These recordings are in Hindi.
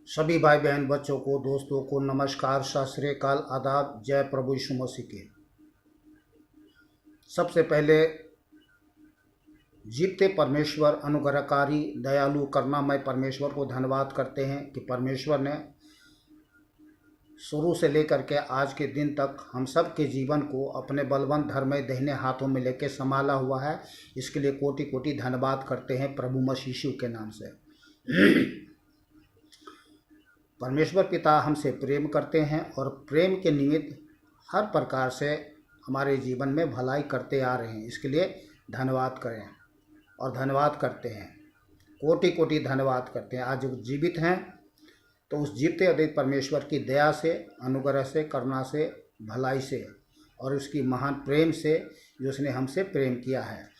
सभी भाई बहन बच्चों को दोस्तों को नमस्कार, सत श्री अकाल, आदाब, जय प्रभु यीशु मसीह के। सबसे पहले जीते परमेश्वर, अनुग्रहकारी, दयालु, करुणामय परमेश्वर को धन्यवाद करते हैं कि परमेश्वर ने शुरू से लेकर के आज के दिन तक हम सब के जीवन को अपने बलवंत धर्मय दाहिने हाथों में लेकर संभाला हुआ है। इसके लिए कोटि कोटि धन्यवाद करते हैं प्रभु मसीह यीशु के नाम से। परमेश्वर पिता हमसे प्रेम करते हैं और प्रेम के निमित्त हर प्रकार से हमारे जीवन में भलाई करते आ रहे हैं। इसके लिए धन्यवाद करें और धन्यवाद करते हैं, कोटि कोटि धन्यवाद करते हैं। आज जो जीवित हैं तो उस जीवते अद्वैत परमेश्वर की दया से, अनुग्रह से, करुणा से, भलाई से और उसकी महान प्रेम से जो उसने हमसे प्रेम किया है।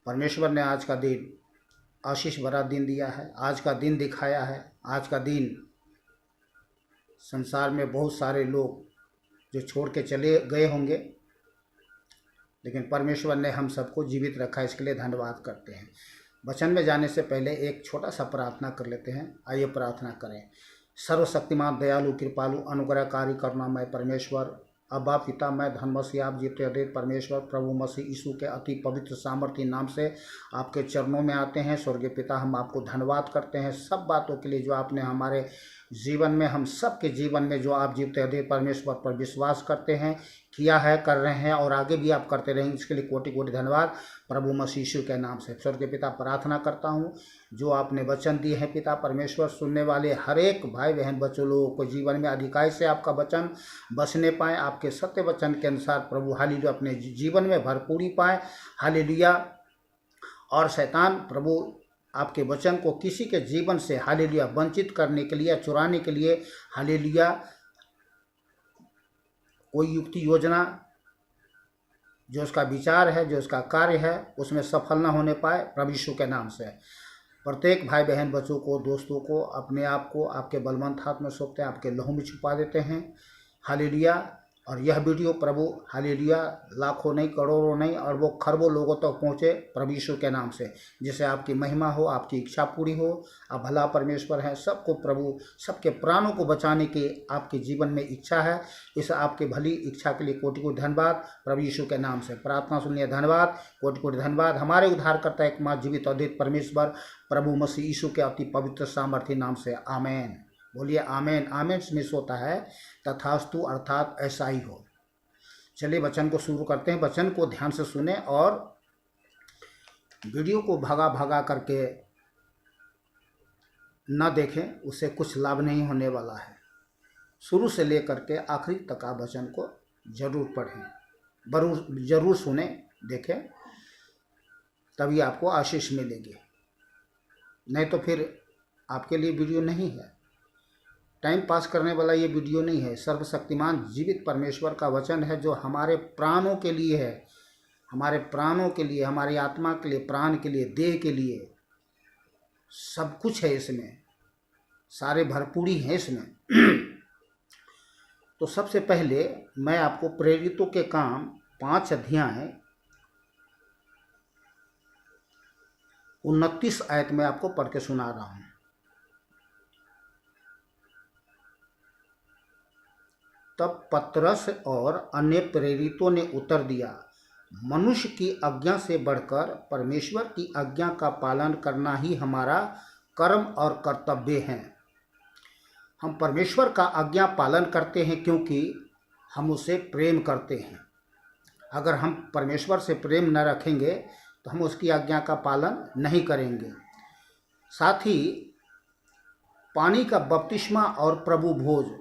परमेश्वर ने आज का दिन आशीष भरा दिन दिया है, आज का दिन दिखाया है। आज का दिन संसार में बहुत सारे लोग जो छोड़ के चले गए होंगे, लेकिन परमेश्वर ने हम सबको जीवित रखा। इसके लिए धन्यवाद करते हैं। वचन में जाने से पहले एक छोटा सा प्रार्थना कर लेते हैं। आइए प्रार्थना करें। सर्वशक्तिमान, दयालु, कृपालु, अनुग्रहकारी, करुणामय परमेश्वर, अब्बा पिता, मैं धन्यमसी आप जीते अद्वैत परमेश्वर प्रभु मसीह यीशु के अति पवित्र सामर्थ्य नाम से आपके चरणों में आते हैं। स्वर्गीय पिता, हम आपको धन्यवाद करते हैं सब बातों के लिए जो आपने हमारे जीवन में, हम सब के जीवन में जो आप जीते अद्वैत परमेश्वर पर विश्वास करते हैं, किया है, कर रहे हैं और आगे भी आप करते रहेंगे। इसके लिए कोटि कोटि धन्यवाद प्रभु मसीह यीशु के नाम से। स्वर्गीय पिता, प्रार्थना करता हूँ जो आपने वचन दिए हैं पिता परमेश्वर, सुनने वाले हर एक भाई बहन बच्चों लोगों को जीवन में अधिकाई से आपका वचन बसने पाएँ, आपके सत्य वचन के अनुसार प्रभु हालेलुया अपने जीवन में भरपूरी पाए। हालेलुया। और शैतान प्रभु आपके वचन को किसी के जीवन से हालेलुया वंचित करने के लिए, चुराने के लिए हालेलुया कोई युक्ति योजना जो उसका विचार है, जो उसका कार्य है, उसमें सफल न होने पाए प्रभु यीशु के नाम से। प्रत्येक भाई बहन बच्चों को, दोस्तों को, अपने आप को आपके बलवंत हाथ में सौंपते हैं, आपके लहू में छुपा देते हैं। हालेलुया। और यह वीडियो प्रभु हालेलुया लाखों नहीं, करोड़ों नहीं और वो खरबों लोगों तक पहुँचे प्रभु यीशु के नाम से, जिससे आपकी महिमा हो, आपकी इच्छा पूरी हो। आप भला परमेश्वर हैं, सबको प्रभु, सबके प्राणों को बचाने की आपके जीवन में इच्छा है। इस आपके भली इच्छा के लिए कोटि कोटि धन्यवाद प्रभु यीशु के नाम से। प्रार्थना सुनिए, धन्यवाद, कोटि कोटि धन्यवाद। हमारे उद्धारकर्ता एकमात्र जीवित अद्वैत परमेश्वर प्रभु मसीह यीशु के अति पवित्र सामर्थ्य नाम से, आमेन। बोलिए आमेन। आमेन मिस होता है तथास्तु, अर्थात ऐसा ही हो। चलिए वचन को शुरू करते हैं। वचन को ध्यान से सुने और वीडियो को भागा भागा करके न देखें, उससे कुछ लाभ नहीं होने वाला है। शुरू से लेकर के आखिरी तक आप वचन को जरूर पढ़ें, जरूर सुने, देखें, तभी आपको आशीष मिलेगी। नहीं तो फिर आपके लिए वीडियो नहीं है, टाइम पास करने वाला ये वीडियो नहीं है। सर्वशक्तिमान जीवित परमेश्वर का वचन है जो हमारे प्राणों के लिए है, हमारे प्राणों के लिए, हमारी आत्मा के लिए, प्राण के लिए, देह के लिए, सब कुछ है इसमें, सारे भरपूरी हैं इसमें। तो सबसे पहले मैं आपको प्रेरितों के काम 5 अध्याय 29 आयत में आपको पढ़ के सुना रहा हूँ। तब पतरस और अन्य प्रेरितों ने उत्तर दिया, मनुष्य की आज्ञा से बढ़कर परमेश्वर की आज्ञा का पालन करना ही हमारा कर्म और कर्तव्य है। हम परमेश्वर का आज्ञा पालन करते हैं क्योंकि हम उसे प्रेम करते हैं। अगर हम परमेश्वर से प्रेम न रखेंगे तो हम उसकी आज्ञा का पालन नहीं करेंगे। साथ ही पानी का बपतिस्मा और प्रभु भोज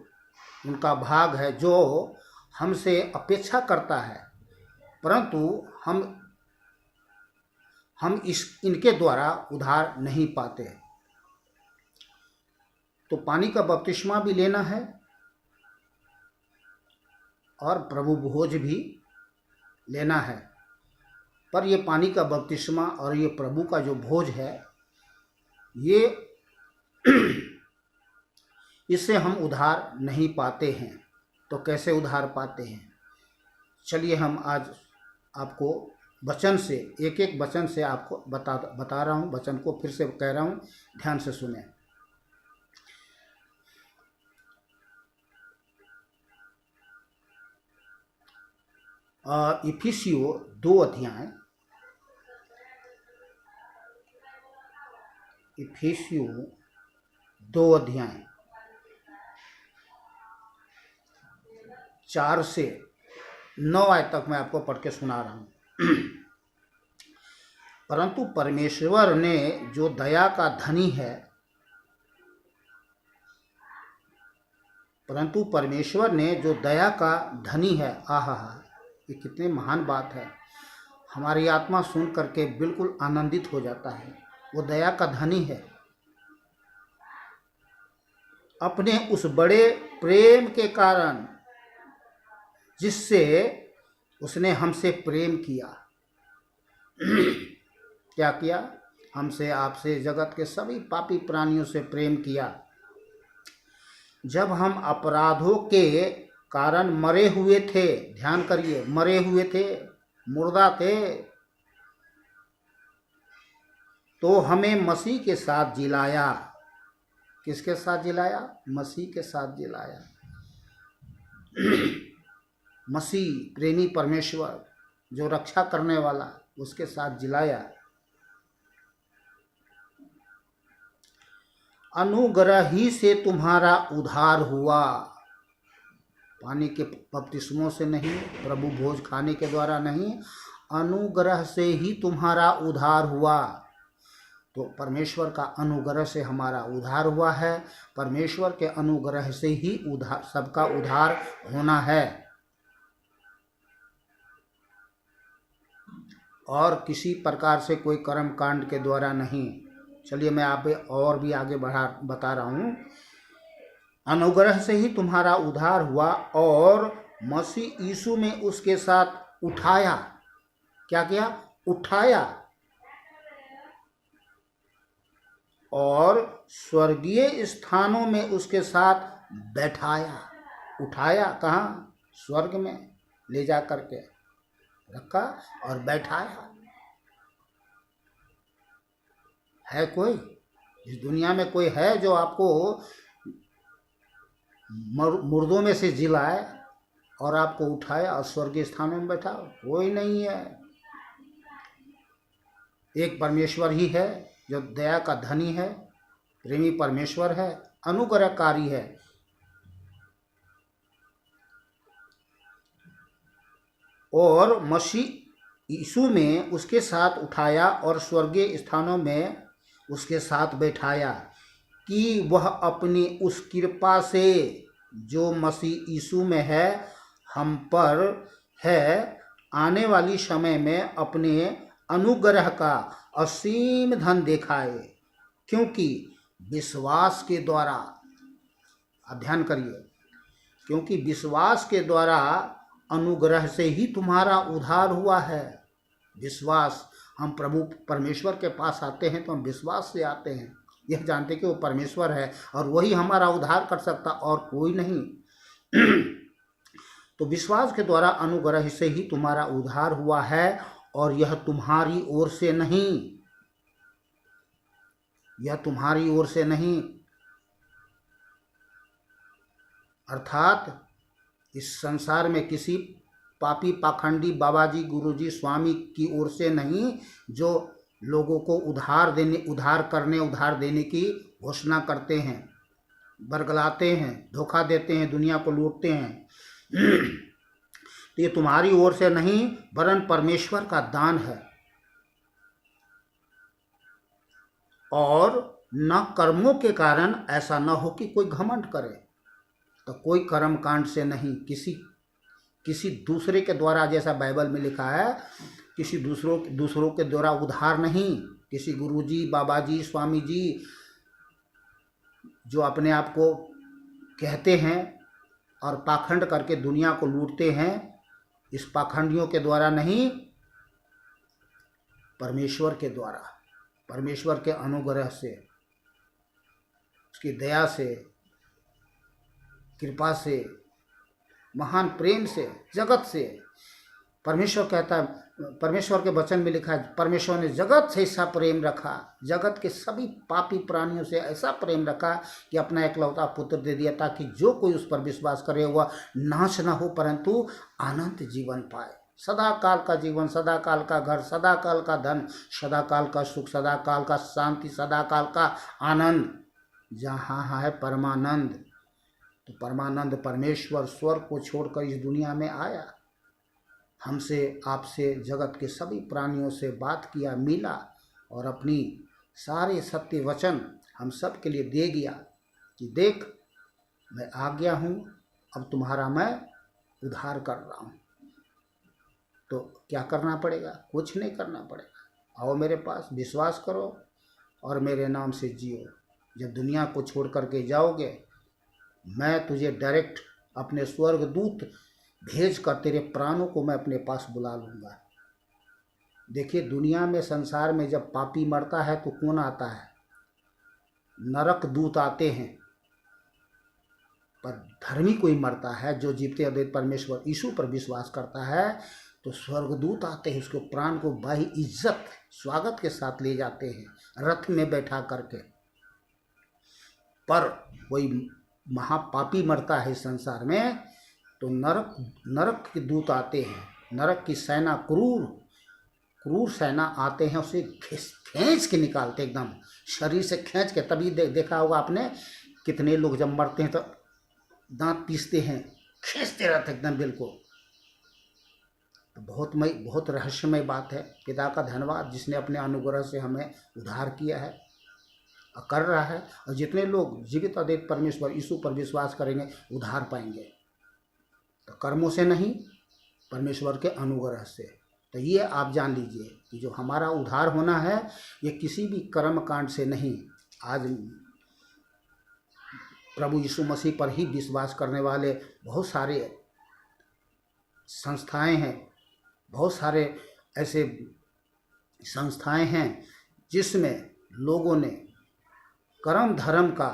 उनका भाग है जो हमसे अपेक्षा करता है, परंतु हम इनके द्वारा उद्धार नहीं पाते। तो पानी का बपतिस्मा भी लेना है और प्रभु भोज भी लेना है। पर ये पानी का बपतिस्मा और ये प्रभु का जो भोज है, ये इससे हम उद्धार नहीं पाते हैं। तो कैसे उद्धार पाते हैं? चलिए हम आज आपको वचन से, एक एक वचन से आपको बता रहा हूँ। वचन को फिर से कह रहा हूँ, ध्यान से सुने। इफिसियो 2 अध्याय, इफिसियो 2 अध्याय 4 से 9 आयत तक मैं आपको पढ़ के सुना रहा हूँ। परंतु परमेश्वर ने जो दया का धनी है, परंतु परमेश्वर ने जो दया का धनी है, आहा, ये कितनी महान बात है। हमारी आत्मा सुन करके बिल्कुल आनंदित हो जाता है। वो दया का धनी है। अपने उस बड़े प्रेम के कारण जिससे उसने हमसे प्रेम किया। क्या किया? हमसे, आपसे, जगत के सभी पापी प्राणियों से प्रेम किया। जब हम अपराधों के कारण मरे हुए थे, ध्यान करिए, मरे हुए थे, मुर्दा थे, तो हमें मसीह के साथ जिलाया। किसके साथ जिलाया? मसीह के साथ जिलाया। मसीह, प्रेमी परमेश्वर, जो रक्षा करने वाला, उसके साथ जिलाया। अनुग्रह ही से तुम्हारा उद्धार हुआ। पानी के बपतिस्मों से नहीं, प्रभु भोज खाने के द्वारा नहीं, अनुग्रह से ही तुम्हारा उद्धार हुआ। तो परमेश्वर का अनुग्रह से हमारा उद्धार हुआ है। परमेश्वर के अनुग्रह से ही उद्धार, सबका उद्धार होना है, और किसी प्रकार से कोई कर्म कांड के द्वारा नहीं। चलिए मैं आप और भी आगे बता रहा हूँ। अनुग्रह से ही तुम्हारा उद्धार हुआ और मसीह यीशु में उसके साथ उठाया। क्या किया? उठाया। और स्वर्गीय स्थानों में उसके साथ बैठाया। उठाया कहाँ? स्वर्ग में ले जा करके रखा और बैठाया। है कोई इस दुनिया में, कोई है जो आपको मुर्दों में से जिलाए और आपको उठाया और स्वर्गीय स्थानों में बैठा? कोई नहीं है। एक परमेश्वर ही है जो दया का धनी है, प्रेमी परमेश्वर है, अनुग्रहकारी है। और मसीह यीशु में उसके साथ उठाया और स्वर्गीय स्थानों में उसके साथ बैठाया, कि वह अपनी उस कृपा से जो मसीह यीशु में है, हम पर है, आने वाली समय में अपने अनुग्रह का असीम धन दिखाए। क्योंकि विश्वास के द्वारा, अध्ययन करिए, क्योंकि विश्वास के द्वारा अनुग्रह से ही तुम्हारा उद्धार हुआ है। विश्वास, हम प्रभु परमेश्वर के पास आते हैं तो हम विश्वास से आते हैं, यह जानते कि वो परमेश्वर है और वही हमारा उद्धार कर सकता, और कोई नहीं। तो विश्वास के द्वारा अनुग्रह से ही तुम्हारा उद्धार हुआ है, और यह तुम्हारी ओर से नहीं, यह तुम्हारी ओर से नहीं, अर्थात इस संसार में किसी पापी पाखंडी बाबाजी, गुरुजी, स्वामी की ओर से नहीं, जो लोगों को उधार देने की घोषणा करते हैं, बरगलाते हैं, धोखा देते हैं, दुनिया को लूटते हैं। तो ये तुम्हारी ओर से नहीं, वरन परमेश्वर का दान है। और न कर्मों के कारण ऐसा न हो कि कोई घमंड करे। तो कोई कर्म कांड से नहीं, किसी दूसरे के द्वारा, जैसा बाइबल में लिखा है, किसी दूसरों के द्वारा उद्धार नहीं। किसी गुरुजी, बाबाजी, स्वामी जी जो अपने आप को कहते हैं और पाखंड करके दुनिया को लूटते हैं, इस पाखंडियों के द्वारा नहीं, परमेश्वर के द्वारा, परमेश्वर के अनुग्रह से, उसकी दया से, कृपा से, महान प्रेम से, जगत से। परमेश्वर कहता है, परमेश्वर के वचन में लिखा है, परमेश्वर ने जगत से ऐसा प्रेम रखा, जगत के सभी पापी प्राणियों से ऐसा प्रेम रखा कि अपना एकलौता पुत्र दे दिया, ताकि जो कोई उस पर विश्वास करे वह नाश न हो परंतु अनंत जीवन पाए। सदा काल का जीवन, सदा काल का घर, सदा काल का धन, सदा काल का सुख, सदा काल का शांति, सदा काल का आनंद, जहाँ है परमानंद। तो परमानंद परमेश्वर स्वर्ग को छोड़कर इस दुनिया में आया, हमसे आपसे जगत के सभी प्राणियों से बात किया, मिला और अपनी सारे सत्य वचन हम सब के लिए दे गया कि देख मैं आ गया हूँ, अब तुम्हारा मैं उद्धार कर रहा हूँ। तो क्या करना पड़ेगा? कुछ नहीं करना पड़ेगा। आओ मेरे पास, विश्वास करो और मेरे नाम से जियो। जब दुनिया को छोड़ करके जाओगे, मैं तुझे डायरेक्ट अपने स्वर्गदूत भेज कर तेरे प्राणों को मैं अपने पास बुला लूँगा। देखिए, दुनिया में, संसार में जब पापी मरता है तो कौन आता है? नरक दूत आते हैं। पर धर्मी कोई मरता है जो जीवते अद्वैत परमेश्वर यीशु पर विश्वास करता है, तो स्वर्गदूत आते हैं, उसके प्राण को बाही इज्जत स्वागत के साथ ले जाते हैं रथ में बैठा करके। पर कोई महापापी मरता है संसार में तो नरक के दूत आते हैं, नरक की सेना, क्रूर सेना आते हैं, उसे खींच के निकालते, एकदम शरीर से खींच के। तभी देखा होगा आपने, कितने लोग जब मरते हैं तो दांत पीसते हैं, खींचते रहते एकदम बिल्कुल। तो बहुत रहस्यमय बात है। पिता का धन्यवाद जिसने अपने अनुग्रह से हमें उद्धार किया है और कर रहा है। और जितने लोग जीवित अद्वैत परमेश्वर यीशु पर विश्वास करेंगे उद्धार पाएंगे, तो कर्मों से नहीं, परमेश्वर के अनुग्रह से। तो ये आप जान लीजिए कि जो हमारा उद्धार होना है ये किसी भी कर्म कांड से नहीं। आज प्रभु यीशु मसीह पर ही विश्वास करने वाले बहुत सारे संस्थाएं हैं, बहुत सारे ऐसे संस्थाएं हैं जिसमें लोगों ने कर्म धर्म का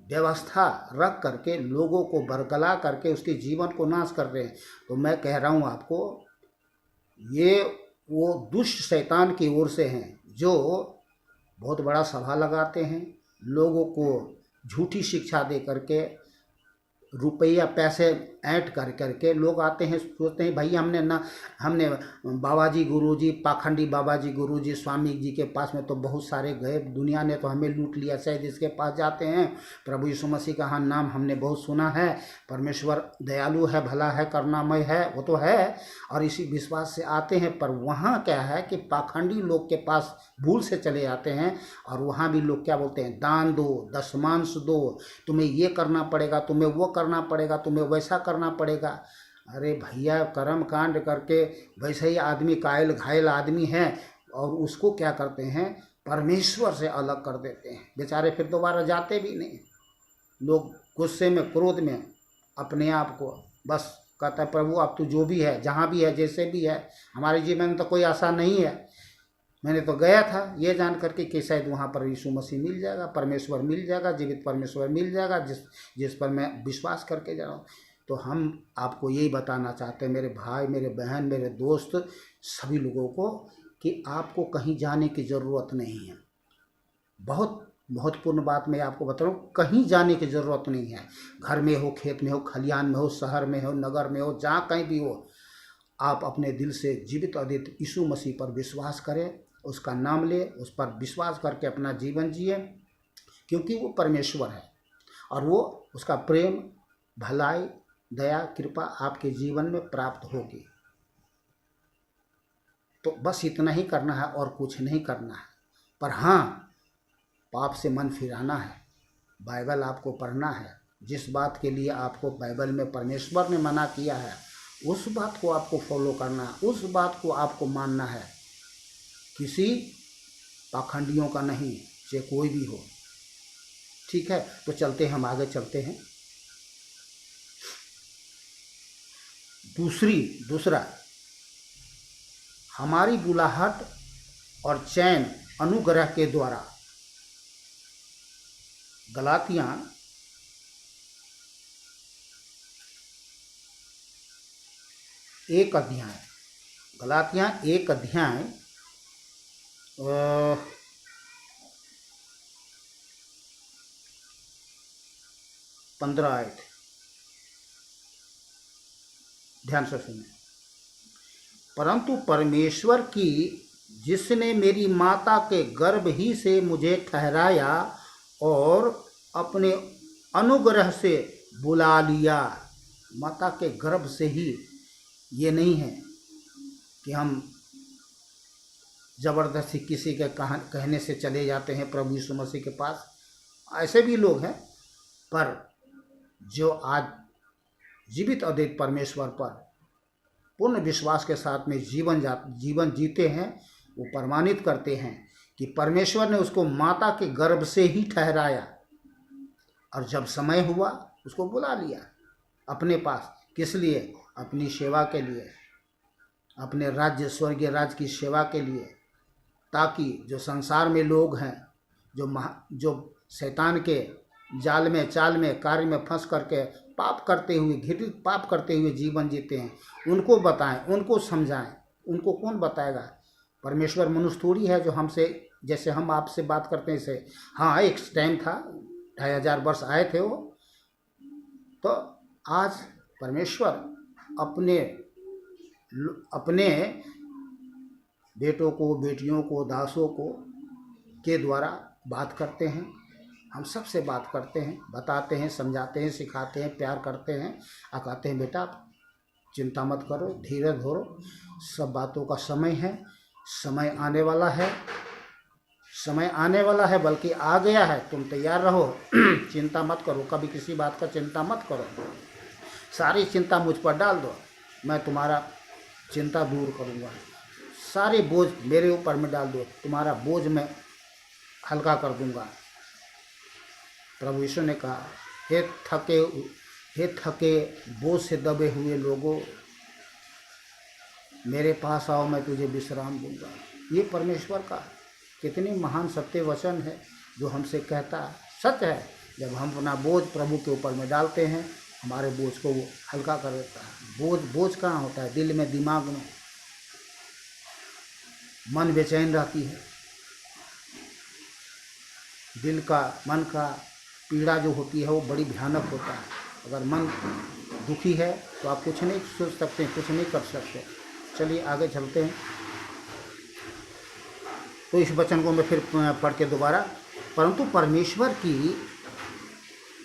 व्यवस्था रख करके लोगों को बरगला करके उसके जीवन को नाश कर रहे हैं। तो मैं कह रहा हूँ आपको, ये वो दुष्ट शैतान की ओर से हैं जो बहुत बड़ा सभा लगाते हैं, लोगों को झूठी शिक्षा दे करके, रुपया पैसे ऐंठ कर करके लोग आते हैं, सोचते हैं भाई हमने बाबा जी गुरुजी, पाखंडी बाबा जी गुरुजी, स्वामी जी के पास में तो बहुत सारे गए, दुनिया ने तो हमें लूट लिया। शायद इसके पास जाते हैं, प्रभु यीशु मसीह का नाम हमने बहुत सुना है, परमेश्वर दयालु है, भला है, करुणामय है, वो तो है, और इसी विश्वास से आते हैं। पर वहाँ क्या है कि पाखंडी लोग के पास भूल से चले जाते हैं और वहाँ भी लोग क्या बोलते हैं, दान दो, दशमांश दो, तुम्हें ये करना पड़ेगा, तुम्हें वो करना पड़ेगा, तुम्हें वैसा करना पड़ेगा। अरे भैया, कर्म कांड करके वैसे ही आदमी कायल घायल आदमी है और उसको क्या करते हैं, परमेश्वर से अलग कर देते हैं। बेचारे फिर दोबारा जाते भी नहीं। लोग गुस्से में, क्रोध में अपने आप को बस कहता है, प्रभु अब तू जो भी है, जहाँ भी है, जैसे भी है, हमारे जीवन में तो कोई आशा नहीं है। मैंने तो गया था ये जान करके कि शायद वहाँ पर यीशु मसीह मिल जाएगा, परमेश्वर मिल जाएगा, जीवित परमेश्वर मिल जाएगा जिस पर मैं विश्वास करके जा रहा हूँ। तो हम आपको यही बताना चाहते हैं, मेरे भाई, मेरे बहन, मेरे दोस्त, सभी लोगों को, कि आपको कहीं जाने की ज़रूरत नहीं है। बहुत महत्वपूर्ण बात मैं आपको बता रहा हूँ, कहीं जाने की ज़रूरत नहीं है। घर में हो, खेत में हो, खलिहान में हो, शहर में हो, नगर में हो, जहाँ कहीं भी हो, आप अपने दिल से जीवित अद्वैत यीशु मसीह पर विश्वास करें, उसका नाम ले, उस पर विश्वास करके अपना जीवन जिए, क्योंकि वो परमेश्वर है और वो उसका प्रेम, भलाई, दया, कृपा आपके जीवन में प्राप्त होगी। तो बस इतना ही करना है और कुछ नहीं करना है। पर हाँ, पाप से मन फिराना है, बाइबल आपको पढ़ना है, जिस बात के लिए आपको बाइबल में परमेश्वर ने मना किया है उस बात को आपको फॉलो करना है, उस बात को आपको मानना है, किसी पाखंडियों का नहीं, चाहे कोई भी हो। ठीक है, तो चलते हैं, हम आगे चलते हैं। दूसरा, हमारी बुलाहट और चैन अनुग्रह के द्वारा। गलातियां 1 अध्याय गलातियाँ 1 अध्याय 15 आयत, ध्यान से सुने। परंतु परमेश्वर की, जिसने मेरी माता के गर्भ ही से मुझे ठहराया और अपने अनुग्रह से बुला लिया। माता के गर्भ से ही, ये नहीं है कि हम ज़बरदस्ती किसी के कहने से चले जाते हैं प्रभु यीशु मसीह के पास। ऐसे भी लोग हैं, पर जो आज जीवित अद्वैत परमेश्वर पर पूर्ण विश्वास के साथ में जीवन जीते हैं, वो प्रमाणित करते हैं कि परमेश्वर ने उसको माता के गर्भ से ही ठहराया और जब समय हुआ उसको बुला लिया अपने पास। किस लिए? अपनी सेवा के लिए, अपने राज्य स्वर्गीय राज्य की सेवा के लिए, ताकि जो संसार में लोग हैं, जो शैतान के जाल में, चाल में, कार्य में फंस करके पाप करते हुए, घृणित पाप करते हुए जीवन जीते हैं, उनको बताएं, उनको समझाएं। उनको कौन बताएगा? परमेश्वर मनुष्य थोड़ी है जो हमसे, जैसे हम आपसे बात करते हैं ऐसे। हाँ, एक टाइम था, 2500 वर्ष आए थे वो। तो आज परमेश्वर अपने बेटों को, बेटियों को, दासों को के द्वारा बात करते हैं। हम सबसे बात करते हैं, बताते हैं, समझाते हैं, सिखाते हैं, प्यार करते हैं और कहते हैं बेटा चिंता मत करो, धीरज धरो, सब बातों का समय है, समय आने वाला है, समय आने वाला है, बल्कि आ गया है, तुम तैयार रहो। चिंता मत करो, कभी किसी बात का चिंता मत करो, सारी चिंता मुझ पर डाल दो, मैं तुम्हारा चिंता दूर करूँगा। सारे बोझ मेरे ऊपर में डाल दो, तुम्हारा बोझ मैं हल्का कर दूँगा। प्रभु यीशु ने कहा, हे थके बोझ से दबे हुए लोगों, मेरे पास आओ, मैं तुझे विश्राम दूंगा। ये परमेश्वर का कितनी महान सत्य वचन है जो हमसे कहता है। सच है, जब हम अपना बोझ प्रभु के ऊपर में डालते हैं, हमारे बोझ को वो हल्का कर देता है। बोझ कहाँ होता है? दिल में, दिमाग में। मन बेचैन रहती है, दिल का, मन का पीड़ा जो होती है वो बड़ी भयानक होता है। अगर मन दुखी है तो आप कुछ नहीं सोच सकते, कुछ नहीं कर सकते। चलिए आगे चलते हैं। तो इस वचन को मैं फिर पढ़ के दोबारा। परंतु परमेश्वर की,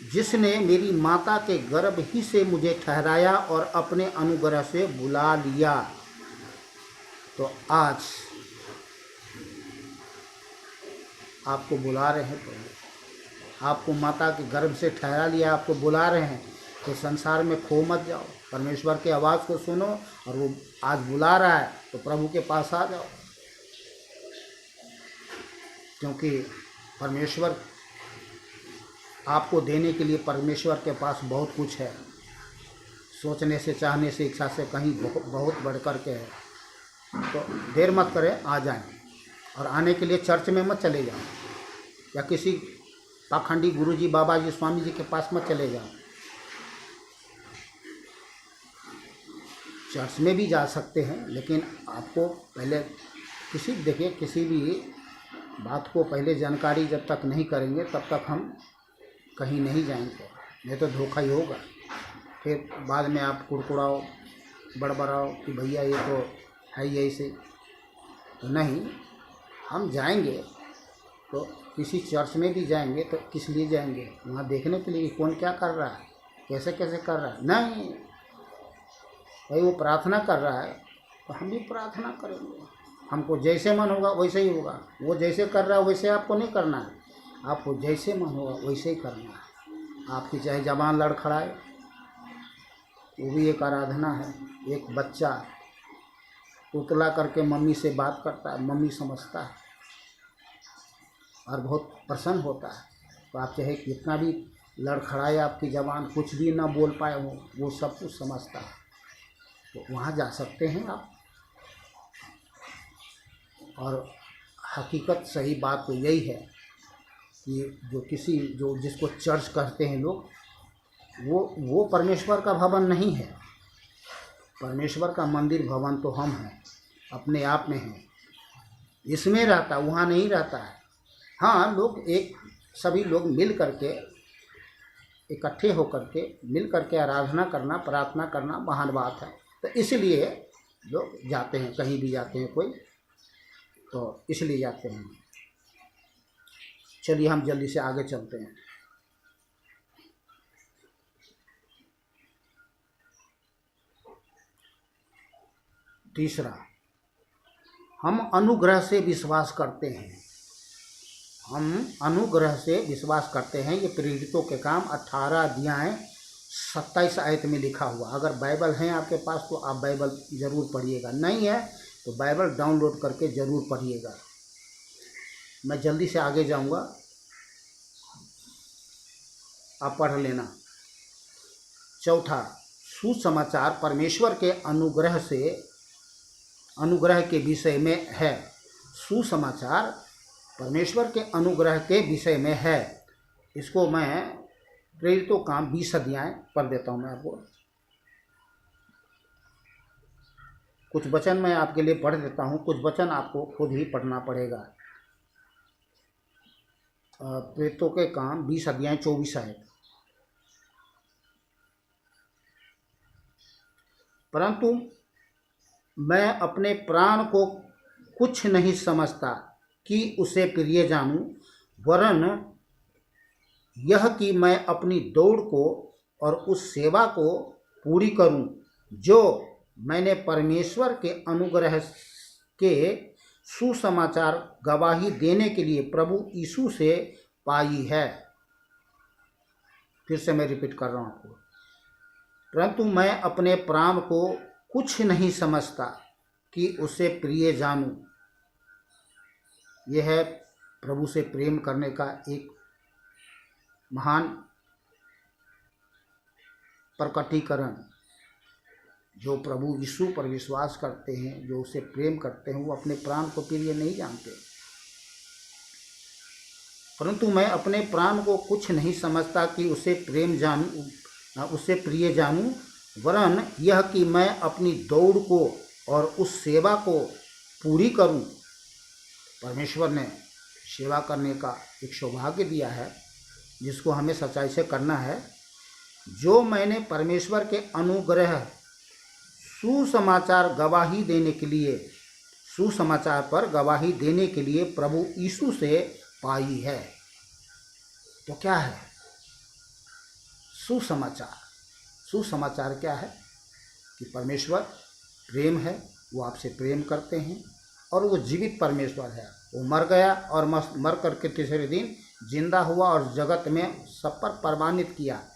जिसने मेरी माता के गर्भ ही से मुझे ठहराया और अपने अनुग्रह से बुला लिया। तो आज आपको बुला रहे हैं प्रभु, आपको माता के गर्भ से ठहरा लिया, आपको बुला रहे हैं। तो संसार में खो मत जाओ, परमेश्वर की आवाज़ को सुनो, और वो आज बुला रहा है तो प्रभु के पास आ जाओ। क्योंकि परमेश्वर आपको देने के लिए, परमेश्वर के पास बहुत कुछ है, सोचने से, चाहने से, इच्छा से कहीं बहुत बढ़ कर के है। तो देर मत करें, आ जाएं। और आने के लिए चर्च में मत चले जाओ, या किसी पाखंडी गुरुजी, बाबा जी, स्वामी जी के पास मत चले जाओ। चर्च में भी जा सकते हैं, लेकिन आपको पहले देखिए, किसी भी बात को पहले जानकारी जब तक नहीं करेंगे तब तक हम कहीं नहीं जाएंगे, नहीं तो धोखा ही होगा। फिर बाद में आप कुड़कुड़ाओ, बड़बड़ाओ कि भैया ये तो है ही ऐसे। तो नहीं, हम जाएंगे तो किसी चर्च में भी जाएंगे तो किस लिए जाएंगे? वहाँ देखने के लिए कौन क्या कर रहा है, कैसे कैसे कर रहा है? नहीं, भाई वो प्रार्थना कर रहा है तो हम भी प्रार्थना करेंगे। हमको जैसे मन होगा वैसे ही होगा। वो जैसे कर रहा है वैसे आपको नहीं करना है, आपको जैसे मन होगा वैसे ही करना है। आपकी चाहे ज़बान लड़खड़ाए, वो भी एक आराधना है। एक बच्चा उतला करके मम्मी से बात करता है, मम्मी समझता है और बहुत प्रसन्न होता है। तो आप चाहे कितना भी लड़खड़ाए आपकी ज़बान, कुछ भी ना बोल पाए वो सब कुछ समझता है। तो वहाँ जा सकते हैं आप। और हकीकत, सही बात तो यही है कि जिसको चर्च कहते हैं लोग, वो परमेश्वर का भवन नहीं है। परमेश्वर का मंदिर, भवन तो हम हैं। अपने आप में है, इसमें रहता, वहाँ नहीं रहता है। हाँ, लोग सभी लोग मिल करके, इकट्ठे होकर के मिल करके आराधना करना, प्रार्थना करना महान बात है। तो इसलिए लोग जाते हैं, कहीं भी जाते हैं कोई, तो इसलिए जाते हैं। चलिए हम जल्दी से आगे चलते हैं। तीसरा, हम अनुग्रह से विश्वास करते हैं। हम अनुग्रह से विश्वास करते हैं। ये प्रेरितों के काम 18 अध्याय 27 आयत में लिखा हुआ। अगर बाइबल है आपके पास तो आप बाइबल ज़रूर पढ़िएगा, नहीं है तो बाइबल डाउनलोड करके ज़रूर पढ़िएगा। मैं जल्दी से आगे जाऊंगा, आप पढ़ लेना। चौथा, सुसमाचार परमेश्वर के अनुग्रह के विषय में है। सुसमाचार परमेश्वर के अनुग्रह के विषय में है। इसको मैं प्रेरितों काम 20 अध्याय पढ़ देता हूँ। मैं आपको कुछ वचन मैं आपके लिए पढ़ देता हूँ, कुछ वचन आपको खुद ही पढ़ना पड़ेगा। प्रेरितों के काम 20 अध्याय 24 आयत। परंतु मैं अपने प्राण को कुछ नहीं समझता कि उसे प्रिय जानूं, वरन यह कि मैं अपनी दौड़ को और उस सेवा को पूरी करूं जो मैंने परमेश्वर के अनुग्रह के सुसमाचार गवाही देने के लिए प्रभु यीशु से पाई है। फिर से मैं रिपीट कर रहा हूं आपको। परंतु मैं अपने प्राण को कुछ नहीं समझता कि उसे प्रिय जानूं। यह है प्रभु से प्रेम करने का एक महान प्रकटीकरण। जो प्रभु यीशु पर विश्वास करते हैं, जो उसे प्रेम करते हैं, वो अपने प्राण को प्रिय नहीं जानते। परंतु मैं अपने प्राण को कुछ नहीं समझता कि उसे प्रिय जानूं, वरन यह कि मैं अपनी दौड़ को और उस सेवा को पूरी करूं। परमेश्वर ने सेवा करने का एक सौभाग्य दिया है, जिसको हमें सच्चाई से करना है। जो मैंने परमेश्वर के अनुग्रह सुसमाचार पर गवाही देने के लिए प्रभु यीशु से पाई है। तो क्या है सुसमाचार? सुसमाचार क्या है? कि परमेश्वर प्रेम है, वो आपसे प्रेम करते हैं, और वो जीवित परमेश्वर है। वो मर गया और मर करके तीसरे दिन जिंदा हुआ और जगत में सब पर प्रमाणित किया,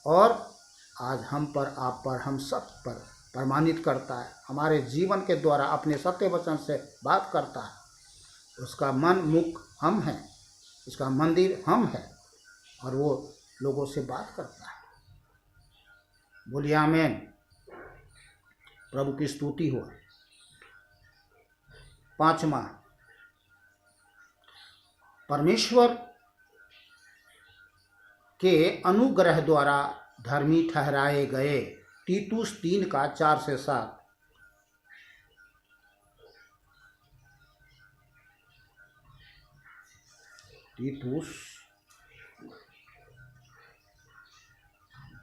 और आज हम पर, आप पर, हम सब पर प्रमाणित करता है। हमारे जीवन के द्वारा अपने सत्य वचन से बात करता है। उसका मन मुख हम हैं, उसका मंदिर हम हैं, और वो लोगों से बात करता है। बोलिए आमीन। प्रभु की स्तुति हो। पांचवा, परमेश्वर के अनुग्रह द्वारा धर्मी ठहराए गए। तीतुस 3 का 4 से 7।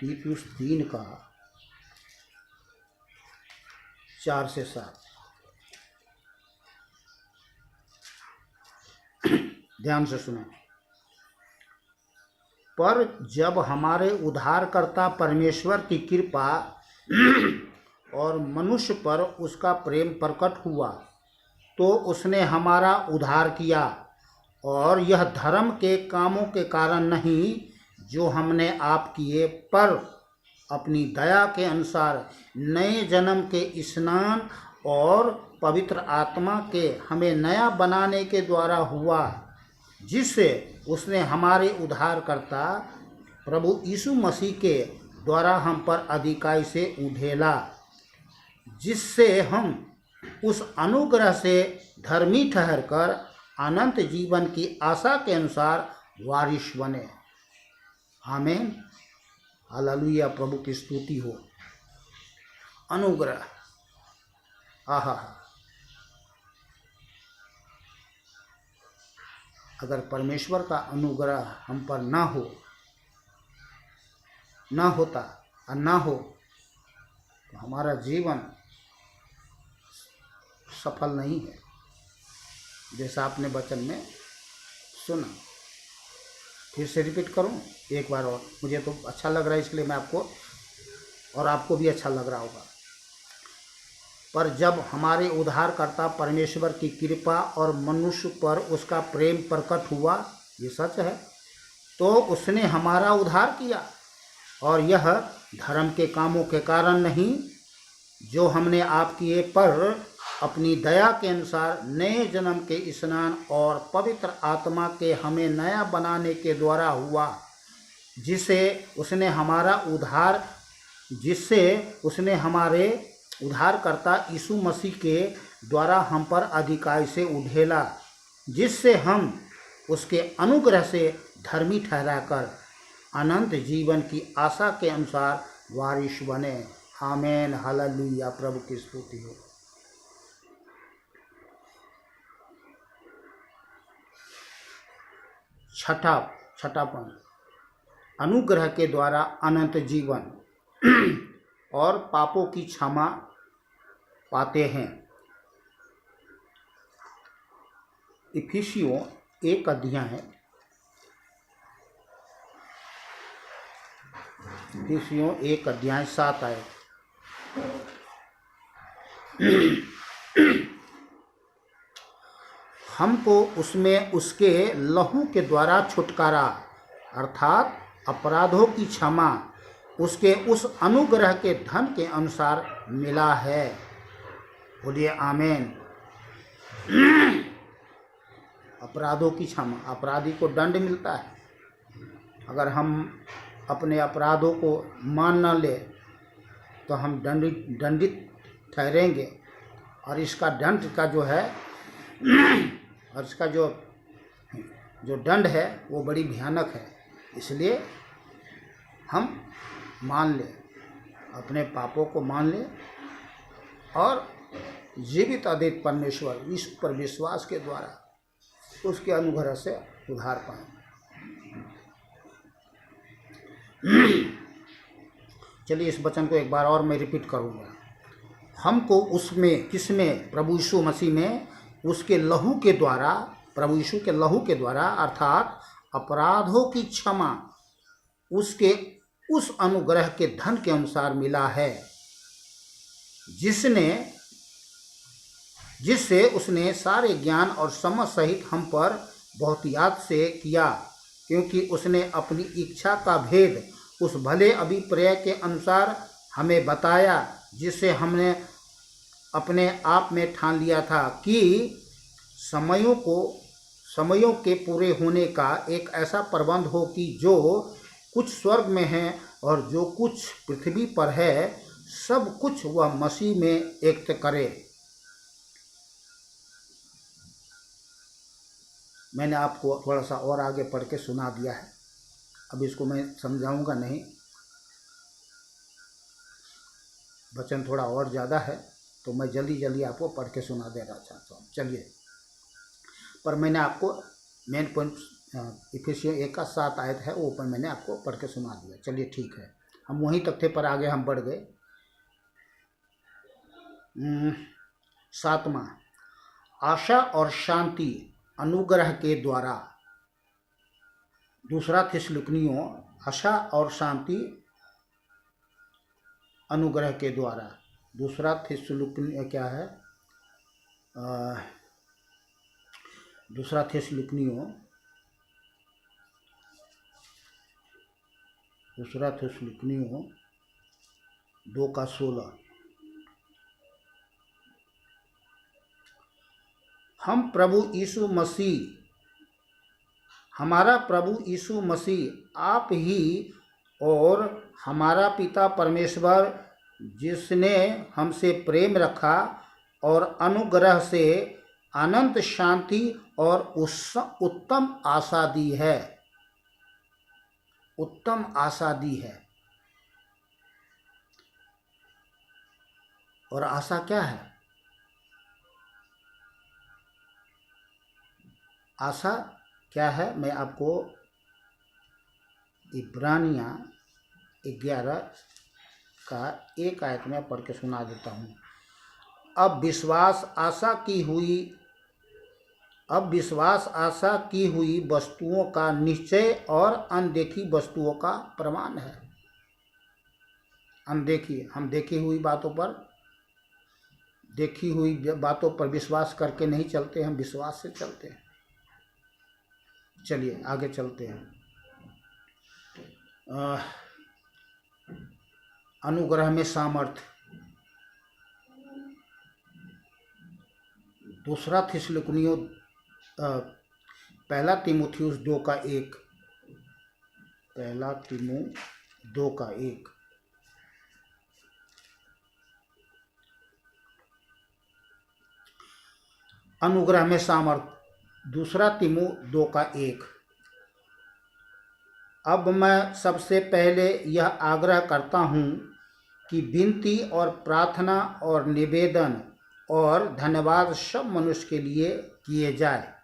तीतुस 3 का 4 से 7। ध्यान से सुनो। पर जब हमारे उद्धारकर्ता परमेश्वर की कृपा और मनुष्य पर उसका प्रेम प्रकट हुआ, तो उसने हमारा उद्धार किया, और यह धर्म के कामों के कारण नहीं जो हमने आप किए, पर अपनी दया के अनुसार नए जन्म के स्नान और पवित्र आत्मा के हमें नया बनाने के द्वारा हुआ, जिससे उसने हमारे उद्धारकर्ता प्रभु यीशु मसीह के द्वारा हम पर अधिकाई से उधेला, जिससे हम उस अनुग्रह से धर्मी ठहरकर अनंत जीवन की आशा के अनुसार वारिस बने। आमीन। हालेलुया। प्रभु की स्तुति हो। अनुग्रह, आहा, अगर परमेश्वर का अनुग्रह हम पर ना होता और ना हो तो हमारा जीवन सफल नहीं है, जैसा आपने वचन में सुना। फिर से रिपीट करूं एक बार और, मुझे तो अच्छा लग रहा है इसलिए मैं आपको, और आपको भी अच्छा लग रहा होगा। पर जब हमारे उद्धारकर्ता परमेश्वर की कृपा और मनुष्य पर उसका प्रेम प्रकट हुआ, ये सच है, तो उसने हमारा उद्धार किया, और यह धर्म के कामों के कारण नहीं जो हमने आप किए, पर अपनी दया के अनुसार नए जन्म के स्नान और पवित्र आत्मा के हमें नया बनाने के द्वारा हुआ, जिससे उसने हमारे उद्धारकर्ता यीशु मसीह के द्वारा हम पर अधिकार से उठेला, जिससे हम उसके अनुग्रह से धर्मी ठहराकर अनंत जीवन की आशा के अनुसार वारिस बने। आमेन, हालेलुया, प्रभु की स्तुति हो। छठा पॉइंट, अनुग्रह के द्वारा अनंत जीवन और पापों की क्षमा पाते हैं। इफिसियों 1 अध्याय 7 आयत। हमको उसमें उसके लहू के द्वारा छुटकारा अर्थात अपराधों की क्षमा उसके उस अनुग्रह के धन के अनुसार मिला है। बोलिए आमेन। अपराधों की क्षमा, अपराधी को दंड मिलता है। अगर हम अपने अपराधों को मान न ले तो हम दंडित ठहरेंगे, और इसका दंड का जो है और इसका जो दंड है वो बड़ी भयानक है। इसलिए हम मान ले, अपने पापों को मान ले, और जीवित अद्वित परमेश्वर इस पर विश्वास के द्वारा उसके अनुग्रह से उद्धार पाएं। चलिए इस वचन को एक बार और मैं रिपीट करूँगा। हमको उसमें, किसमें? प्रभु यीशु मसीह में उसके लहू के द्वारा, प्रभु यीशु के लहू के द्वारा अर्थात अपराधों की क्षमा उसके उस अनुग्रह के धन के अनुसार मिला है, जिससे उसने सारे ज्ञान और समझ सहित हम पर बहुत याद से किया, क्योंकि उसने अपनी इच्छा का भेद उस भले अभिप्राय के अनुसार हमें बताया, जिससे हमने अपने आप में ठान लिया था कि समयों के पूरे होने का एक ऐसा प्रबंध हो कि जो कुछ स्वर्ग में है और जो कुछ पृथ्वी पर है, सब कुछ वह मसीह में एक करे। मैंने आपको थोड़ा सा और आगे पढ़ के सुना दिया है, अब इसको मैं समझाऊंगा नहीं, वचन थोड़ा और ज़्यादा है तो मैं जल्दी आपको पढ़ के सुना देना चाहता हूँ। चलिए, पर मैंने आपको मेन पॉइंट इफिसियों 1 का 7 आयत है, वो पर मैंने आपको पढ़ के सुना दिया। चलिए ठीक है, हम वहीं तक थे पर आगे हम बढ़ गए। 7वां, आशा और शांति अनुग्रह के द्वारा। 2 थिस्सलुनीयों, आशा और शांति अनुग्रह के द्वारा। 2 थिस्सलुनीयों क्या है? 2 थिस्सलुनीयों 2:16। हमारा प्रभु यीशु मसीह आप ही और हमारा पिता परमेश्वर, जिसने हमसे प्रेम रखा और अनुग्रह से अनंत शांति और उत्तम आशा दी है। उत्तम आशा दी है। और आशा क्या है? आशा क्या है, मैं आपको इब्रानियाँ 11 का 1 आयत में पढ़ के सुना देता हूँ। अब विश्वास आशा की हुई वस्तुओं का निश्चय और अनदेखी वस्तुओं का प्रमाण है। अनदेखी, हम देखी हुई बातों पर विश्वास करके नहीं चलते, हम विश्वास से चलते हैं। चलिए आगे चलते हैं। अनुग्रह में सामर्थ्य, 2 थिस्सलुनीकियों 1 तीमुथियुस 2 का 1, 1 तीमु 2 का 1। अनुग्रह में सामर्थ्य, 2 तीमु 2 का 1। अब मैं सबसे पहले यह आग्रह करता हूँ कि विनती और प्रार्थना और निवेदन और धन्यवाद सब मनुष्य के लिए किए जाए।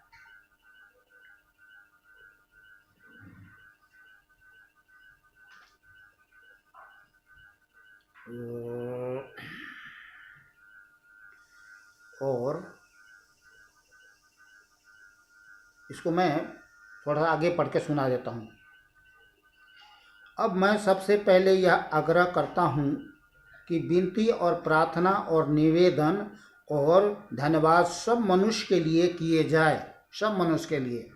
और इसको मैं थोड़ा आगे पढ़ के सुना देता हूँ। अब मैं सबसे पहले यह आग्रह करता हूँ कि विनती और प्रार्थना और निवेदन और धन्यवाद सब मनुष्य के लिए किए जाए, सब मनुष्य के लिए,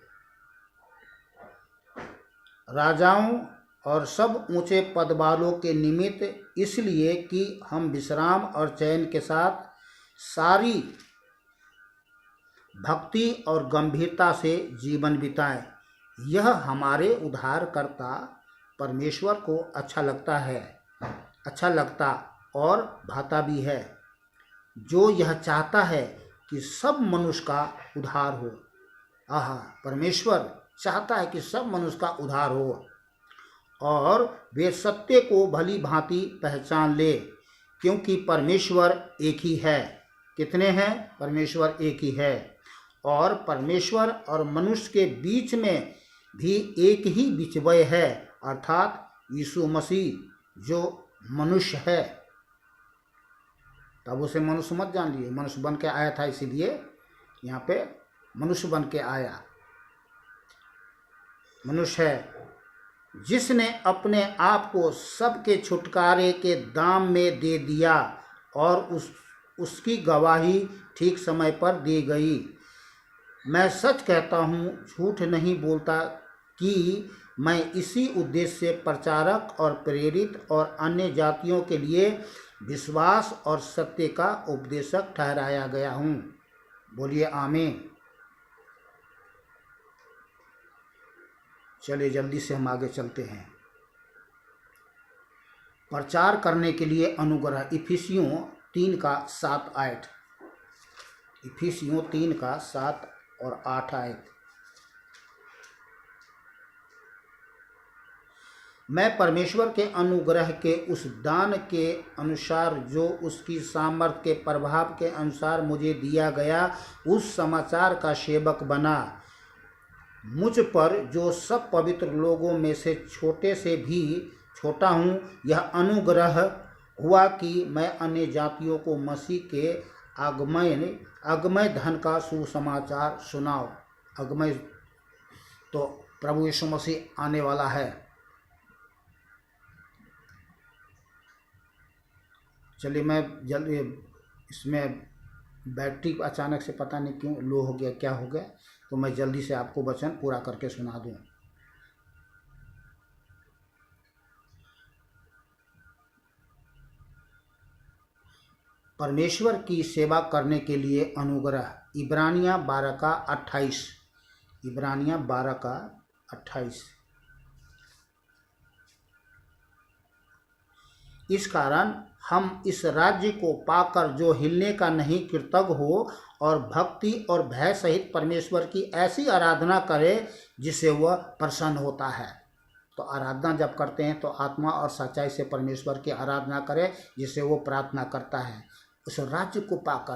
राजाओं और सब ऊंचे पद वालों के निमित्त, इसलिए कि हम विश्राम और चैन के साथ सारी भक्ति और गंभीरता से जीवन बिताएं। यह हमारे उद्धारकर्ता परमेश्वर को अच्छा लगता और भाता भी है, जो यह चाहता है कि सब मनुष्य का उद्धार हो। परमेश्वर चाहता है कि सब मनुष्य का उद्धार हो और वे सत्य को भली भांति पहचान ले, क्योंकि परमेश्वर एक ही है। कितने हैं? परमेश्वर एक ही है। और परमेश्वर और मनुष्य के बीच में भी एक ही बिचवय है, अर्थात यीशु मसीह जो मनुष्य है। तब उसे मनुष्य मत जान लिए, मनुष्य बन के आया था, इसीलिए यहाँ पे मनुष्य बन के आया। मनुष्य है जिसने अपने आप को सबके छुटकारे के दाम में दे दिया और उसकी गवाही ठीक समय पर दी गई। मैं सच कहता हूँ, झूठ नहीं बोलता, कि मैं इसी उद्देश्य से प्रचारक और प्रेरित और अन्य जातियों के लिए विश्वास और सत्य का उपदेशक ठहराया गया हूँ। बोलिए आमीन। चलिए जल्दी से हम आगे चलते हैं। प्रचार करने के लिए अनुग्रह, इफिसियों 3 का 7 आयत, इफिसियों 3 का 7 और 8 आयत। मैं परमेश्वर के अनुग्रह के उस दान के अनुसार जो उसकी सामर्थ्य के प्रभाव के अनुसार मुझे दिया गया, उस समाचार का सेवक बना। मुझ पर जो सब पवित्र लोगों में से छोटे से भी छोटा हूँ, यह अनुग्रह हुआ कि मैं अन्य जातियों को मसीह के अगमय धन का सुसमाचार सुनाऊं। अगमय तो प्रभु यीशु मसीह आने वाला है। चलिए मैं जल्दी, इसमें बैटरी अचानक से पता नहीं क्यों लो हो गया, क्या हो गया, तो मैं जल्दी से आपको वचन पूरा करके सुना दूं। परमेश्वर की सेवा करने के लिए अनुग्रह, इब्रानियाँ 12 का 28, इब्रानियाँ 12 का 28। इस कारण हम इस राज्य को पाकर जो हिलने का नहीं कृतज्ञ हो और भक्ति और भय सहित परमेश्वर की ऐसी आराधना करें जिससे वह प्रसन्न होता है। तो आराधना जब करते हैं तो आत्मा और सच्चाई से परमेश्वर की आराधना करें जिससे वो प्रार्थना करता है। उस राज्य को पाकर